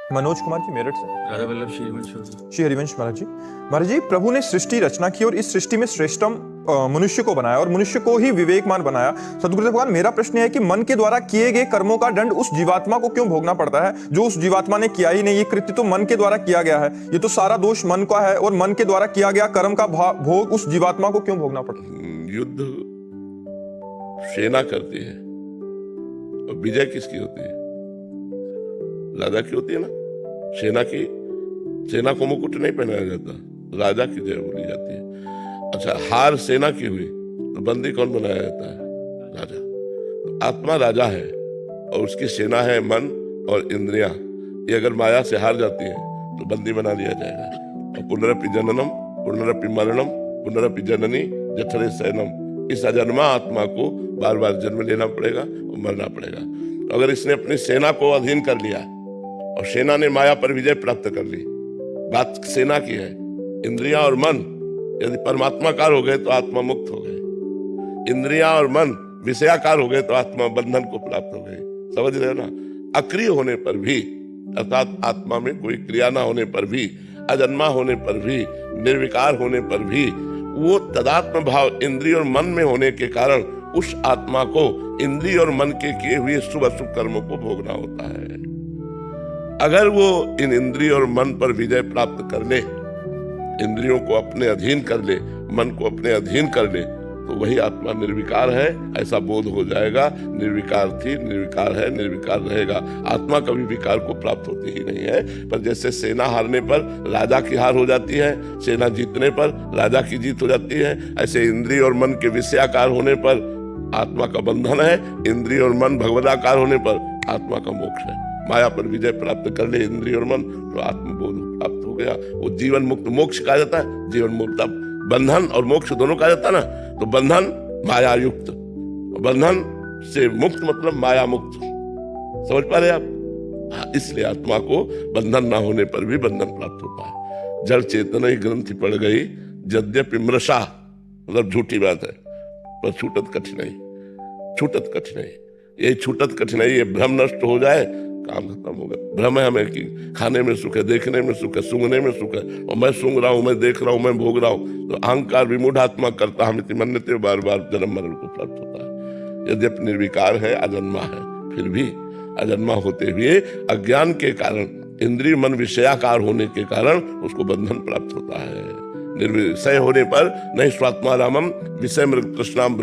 मनोज कुमार जी, मेरठ से। राधा वल्लभ श्री श्री हरिवंश महाराज जी। महाराज जी, प्रभु ने सृष्टि रचना की और इस सृष्टि में श्रेष्ठतम मनुष्य को बनाया और मनुष्य को ही विवेकमान बनाया। सतगुरुदेव भगवान, मेरा प्रश्न है कि मन के द्वारा किए गए कर्मों का दंड उस जीवात्मा को क्यों भोगना पड़ता है जो उस जीवात्मा ने किया ही नहीं? ये कृत्य तो मन के द्वारा किया गया है, ये तो सारा दोष मन का है और मन के द्वारा किया गया कर्म का भोग उस जीवात्मा को क्यों भोगना पड़ता है? युद्ध सेना करती है और विजय किसकी होती है? राजा की होती है ना। सेना को मुकुट नहीं पहनाया जाता, राजा की जय बोली जाती है। अच्छा, हार सेना की हुई तो बंदी कौन बनाया जाता है? राजा। तो आत्मा राजा है और उसकी सेना है मन और इंद्रियां। ये अगर माया से हार जाती है तो बंदी बना दिया जाएगा। और पुनरपि जननम पुनरपि मरणम पुनरपि जननी जठरे शयनम, इस अजन्मा आत्मा को बार बार जन्म लेना पड़ेगा और मरना पड़ेगा। अगर इसने अपनी सेना को अधीन कर लिया और सेना ने माया पर विजय प्राप्त कर ली, बात सेना की है। इंद्रियां और मन यदि परमात्माकार हो गए तो आत्मा मुक्त हो गए। इंद्रियां और मन विषयाकार हो गए तो आत्मा बंधन को प्राप्त हो गई। समझ रहे हो ना? अक्रिय होने पर भी, अर्थात आत्मा में कोई क्रिया ना होने पर भी, अजन्मा होने पर भी, निर्विकार होने पर भी, वो तदात्म भाव इंद्रिय और मन में होने के कारण उस आत्मा को इंद्रिय और मन के किए हुए शुभ अशुभ कर्मों को भोगना होता है। अगर वो इन इंद्रिय और मन पर विजय प्राप्त कर ले, इंद्रियों को अपने अधीन कर ले, मन को अपने अधीन कर ले, तो वही आत्मा निर्विकार है, ऐसा बोध हो जाएगा। निर्विकार थी, निर्विकार है, निर्विकार रहेगा। आत्मा कभी विकार को प्राप्त होती ही नहीं है। पर जैसे सेना हारने पर राजा की हार हो जाती है, सेना जीतने पर राजा की जीत हो जाती है, ऐसे इंद्रिय और मन के विषयाकार होने पर आत्मा का बंधन है, इंद्रिय और मन भगवदाकार होने पर आत्मा का मोक्ष है। माया पर विजय प्राप्त कर ले इंद्रिय और मन तो आत्मबोध प्राप्त हो गया, वो जीवन मुक्त मोक्ष कहा जाता है। जीवन मुक्त, बंधन और मोक्ष दोनों कहा जाता है ना। तो बंधन माया युक्त, बंधन से मुक्त मतलब माया मुक्त। समझ पा रहे आप? इसलिए आत्मा को बंधन ना होने पर भी बंधन प्राप्त होता है। जड़ चेतना ही ग्रंथि पड़ गई, यद्यपि मृषा, मतलब झूठी बात है, पर छूटत कठिनाई, छूटत कठिनाई। यही छूटत कठिनाई, ये भ्रम नष्ट हो जाए, काम खत्म हो गया। भ्रम है हमें कि खाने में सुख है, देखने में सुख है, सूंघने में सुख है, और मैं सूंघ रहा हूं, मैं देख रहा हूं, मैं भोग रहा हूं। तो अहंकार विमूढ़ आत्मा करता हम मन्यते, बार बार जन्म मरण को प्राप्त होता है। यद्यपि निर्विकार है, अजन्मा है, फिर भी अजन्मा होते हुए अज्ञान के कारण, इंद्रिय मन विषयाकार होने के कारण उसको बंधन प्राप्त होता है। निर्विषय होने पर नहीं स्वात्मा रामम विषय मृग तृष्णाम